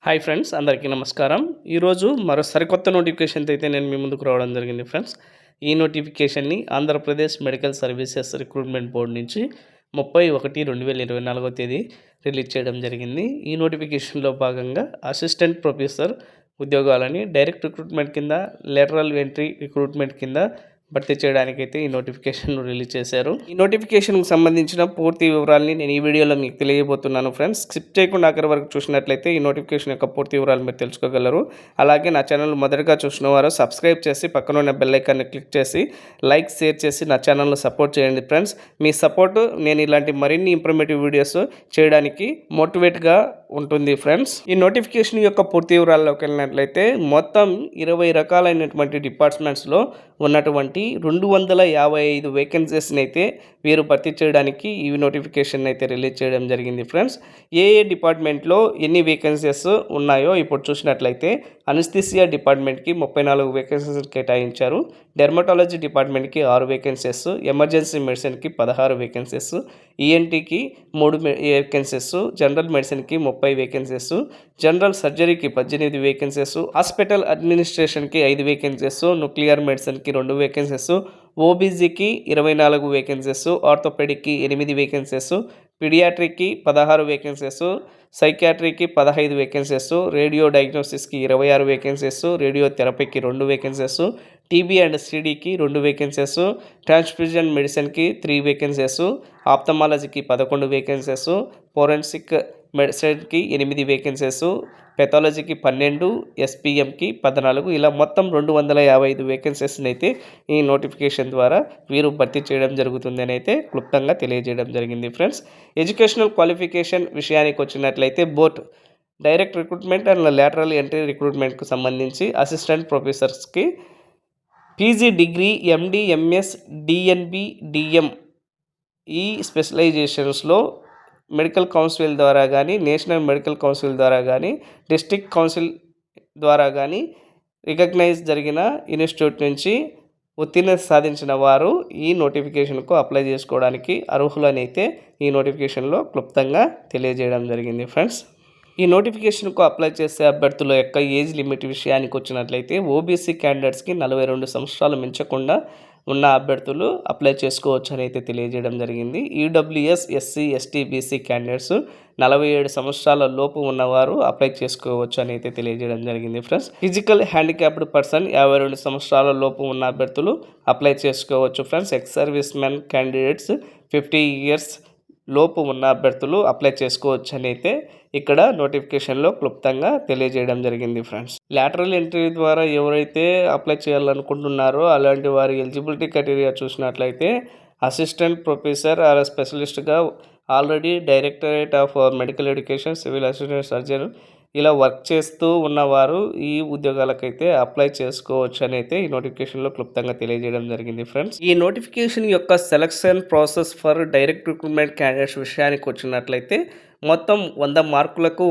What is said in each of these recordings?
Hi friends, అందరికీ నమస్కారం. ఈరోజు మరో సరికొత్త నోటిఫికేషన్‌తో అయితే నేను మీ ముందుకు రావడం జరిగింది ఫ్రెండ్స్. ఈ నోటిఫికేషన్‌ని Andhra Pradesh medical services recruitment board నుంచి 30/1/2024 తేదీ రిలీజ్ చేయడం జరిగింది. ఈ నోటిఫికేషన్‌లో భాగంగా అసిస్టెంట్ ప్రొఫెసర్ ఉద్యోగాలని డైరెక్ట్ రిక్రూట్మెంట్ కింద, లేటరల్ ఎంట్రీ రిక్రూట్మెంట్ కింద భర్తీ చేయడానికైతే ఈ నోటిఫికేషన్ రిలీజ్ చేశారు. ఈ నోటిఫికేషన్‌కి సంబంధించిన పూర్తి వివరాలని నేను ఈ వీడియోలో మీకు తెలియజేయబోతున్నాను ఫ్రెండ్స్. స్కిప్ చేయకుండా ఆఖరి వరకు చూసినట్లయితే ఈ నోటిఫికేషన్ యొక్క పూర్తి వివరాలు మీరు తెలుసుకోగలరు. అలాగే నా ఛానల్ మొదటగా చూసిన వారు సబ్స్క్రైబ్ చేసి పక్కన ఉన్న బెల్ ఐకాన్ని క్లిక్ చేసి లైక్, షేర్ చేసి నా ఛానల్‌ను సపోర్ట్ చేయండి ఫ్రెండ్స్. మీ సపోర్ట్ నేను ఇలాంటి మరిన్ని ఇన్ఫర్మేటివ్ వీడియోస్ చేయడానికి మోటివేట్‌గా ఉంటుంది ఫ్రెండ్స్. ఈ నోటిఫికేషన్ యొక్క పూర్తి వివరాల్లోకి వెళ్ళినట్లయితే మొత్తం 20 రకాలైనటువంటి డిపార్ట్మెంట్స్లో ఉన్నటువంటి 255 వేకెన్సీస్ని అయితే వీరు భర్తీ చేయడానికి ఈ నోటిఫికేషన్ అయితే రిలీజ్ చేయడం జరిగింది ఫ్రెండ్స్. ఏ డిపార్ట్మెంట్లో ఎన్ని వేకెన్సీస్ ఉన్నాయో ఇప్పుడు చూసినట్లయితే అనస్థీసియా డిపార్ట్మెంట్కి 34 వేకెన్సీస్ కేటాయించారు. డెర్మటాలజీ డిపార్ట్మెంట్కి 6 వేకెన్సీస్, ఎమర్జెన్సీ మెడిసిన్కి 16 వేకెన్సీస్, ఈఎన్టీకి 3 వేకెన్సీస్, జనరల్ మెడిసిన్కి 30 వేకెన్సీస్, జనరల్ సర్జరీకి 18 వేకెన్సీస్, హాస్పిటల్ అడ్మినిస్ట్రేషన్కి 5 వేకెన్సీస్, న్యూక్లియర్ మెడిసిన్కి 2 వేకెన్సీస్, ఓబీజీకి 24 వేకెన్సీస్, ఆర్థోపెడిక్కి 8 వేకెన్సీస్, పీడియాట్రిక్కి 16 వేకెన్సీస్, సైకియాట్రీకి 15 వేకెన్సీస్, రేడియో డయాగ్నోసిస్కి 26 వేకెన్సీస్, రేడియోథెరపీకి 2 వేకెన్సీస్, టీబీ అండ్ సిడీకి 2 వేకెన్సీస్, ట్రాన్స్ఫ్యూజన్ మెడిసిన్కి 3 వేకెన్సీస్, ఆప్థమాలజీకి 11 వేకెన్సీస్, ఫోరెన్సిక్ మెడిసిన్కి 8 వేకెన్సీస్, పెథాలజీకి 12, ఎస్పీఎంకి 14, ఇలా మొత్తం 255 వేకెన్సీస్ని అయితే ఈ నోటిఫికేషన్ ద్వారా వీరు భర్తీ చేయడం జరుగుతుందని అయితే క్లుప్తంగా తెలియజేయడం జరిగింది ఫ్రెండ్స్. ఎడ్యుకేషనల్ క్వాలిఫికేషన్ విషయానికి వచ్చినట్లయితే both direct recruitment and lateral entry రిక్రూట్మెంట్కు సంబంధించి అసిస్టెంట్ ప్రొఫెసర్స్కి PG degree, MD, MS, DNB, DM ఈ స్పెషలైజేషన్స్లో మెడికల్ కౌన్సిల్ ద్వారా కానీ, నేషనల్ మెడికల్ కౌన్సిల్ ద్వారా కానీ, డిస్ట్రిక్ట్ కౌన్సిల్ ద్వారా కానీ రికగ్నైజ్ జరిగిన ఇన్స్టిట్యూట్ నుంచి ఉత్తీర్ణత సాధించిన వారు ఈ నోటిఫికేషన్కు అప్లై చేసుకోవడానికి అర్హులని అయితే ఈ నోటిఫికేషన్లో క్లుప్తంగా తెలియజేయడం జరిగింది ఫ్రెండ్స్. ఈ నోటిఫికేషన్కు అప్లై చేసే అభ్యర్థుల యొక్క ఏజ్ లిమిట్ విషయానికి వచ్చినట్లయితే ఓబీసీ క్యాండిడేట్స్కి 42 సంవత్సరాలు మించకుండా ఉన్న అభ్యర్థులు అప్లై చేసుకోవచ్చు అని అయితే తెలియజేయడం జరిగింది. EWS, SC, ST, BC candidates 47 సంవత్సరాల లోపు ఉన్నవారు అప్లై చేసుకోవచ్చు అని అయితే తెలియజేయడం జరిగింది ఫ్రెండ్స్. ఫిజికల్ హ్యాండిక్యాప్డ్ పర్సన్ 52 సంవత్సరాల లోపు ఉన్న అభ్యర్థులు అప్లై చేసుకోవచ్చు friends. Ex service men candidates 50 years లోపు ఉన్న అభ్యర్థులు అప్లై చేసుకోవచ్చు అని అయితే ఇక్కడ నోటిఫికేషన్లో క్లుప్తంగా తెలియజేయడం జరిగింది ఫ్రెండ్స్. లాటరల్ ఎంట్రీ ద్వారా ఎవరైతే అప్లై చేయాలనుకుంటున్నారో అలాంటి వారి ఎలిజిబిలిటీ క్రైటీరియా చూసినట్లయితే అసిస్టెంట్ ప్రొఫెసర్ ఆర్ స్పెషలిస్ట్గా already directorate of medical education, civil assistant surgeon ఇలా వర్క్ చేస్తూ ఉన్నవారు ఈ ఉద్యోగాలకైతే అప్లై చేసుకోవచ్చు అని అయితే ఈ నోటిఫికేషన్లో క్లుప్తంగా తెలియజేయడం జరిగింది ఫ్రెండ్స్. ఈ నోటిఫికేషన్ యొక్క selection process for direct recruitment candidates విషయానికి వచ్చినట్లయితే మొత్తం 100 మార్కులకు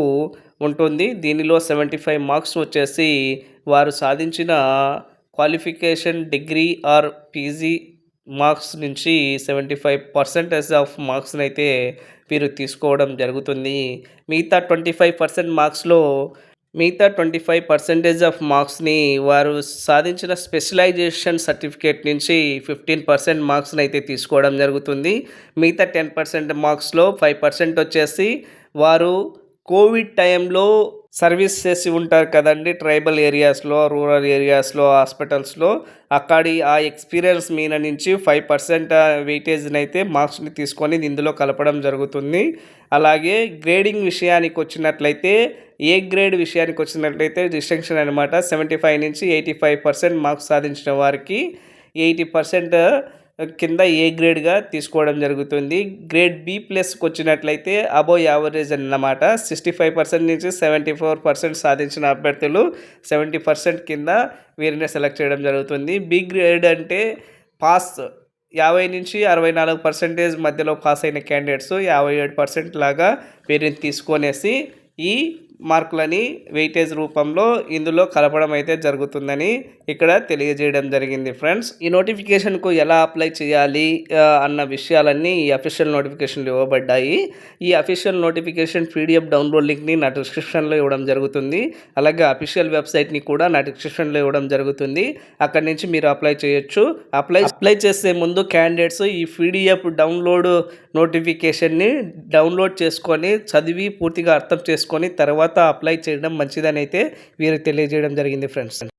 ఉంటుంది. దీనిలో 75 మార్క్స్ వచ్చేసి వారు సాధించిన qualification degree or PG marks నుంచి 75% ఆఫ్ మార్క్స్ని అయితే వీరు తీసుకోవడం జరుగుతుంది. మిగతా 25% ఆఫ్ మార్క్స్ని వారు సాధించిన స్పెషలైజేషన్ సర్టిఫికేట్ నుంచి 15% మార్క్స్ని అయితే తీసుకోవడం జరుగుతుంది. మిగతా 10% మార్క్స్లో 5% వచ్చేసి వారు కోవిడ్ టైంలో సర్వీస్ చేసి ఉంటారు కదండి, ట్రైబల్ ఏరియాస్లో, రూరల్ ఏరియాస్లో, హాస్పిటల్స్లో, అక్కడి ఆ ఎక్స్పీరియన్స్ మీద నుంచి 5% వెయిటేజ్ని అయితే మార్క్స్ని తీసుకొని ఇందులో కలపడం జరుగుతుంది. అలాగే గ్రేడింగ్ విషయానికి వచ్చినట్లయితే ఏ గ్రేడ్ విషయానికి వచ్చినట్లయితే డిస్టింక్షన్ అనమాట. 75 నుంచి 85% మార్క్స్ సాధించిన వారికి 80% కింద ఏ గ్రేడ్గా తీసుకోవడం జరుగుతుంది. గ్రేడ్ బి ప్లస్కి వచ్చినట్లయితే అబోవ్ యావరేజ్ అన్నమాట. 65% నుంచి 74% సాధించిన అభ్యర్థులు 70% కింద వీరిని సెలెక్ట్ చేయడం జరుగుతుంది. బి గ్రేడ్ అంటే పాస్ 50 నుంచి 64% మధ్యలో పాస్ అయిన క్యాండిడేట్స్ 57% లాగా వీరిని తీసుకొనేసి ఈ మార్కులని వెయిటేజ్ రూపంలో ఇందులో కలపడం అయితే జరుగుతుందని ఇక్కడ తెలియజేయడం జరిగింది ఫ్రెండ్స్. ఈ నోటిఫికేషన్కు ఎలా అప్లై చేయాలి అన్న విషయాలన్నీ ఈ అఫీషియల్ నోటిఫికేషన్లు ఇవ్వబడ్డాయి. ఈ అఫీషియల్ నోటిఫికేషన్ పీడిఎఫ్ డౌన్లోడ్ లింక్ని నా డిస్క్రిప్షన్లో ఇవ్వడం జరుగుతుంది. అలాగే అఫీషియల్ వెబ్సైట్ని కూడా నా డిస్క్రిప్షన్లో ఇవ్వడం జరుగుతుంది. అక్కడి నుంచి మీరు అప్లై చేయొచ్చు. అప్లై చేసే ముందు క్యాండిడేట్స్ ఈ పీడిఎఫ్ డౌన్లోడ్ నోటిఫికేషన్ని డౌన్లోడ్ చేసుకొని చదివి పూర్తిగా అర్థం చేసుకొని తర్వాత అప్లై చేయడం మంచిదని అయితే వీరు తెలియజేయడం జరిగింది ఫ్రెండ్స్.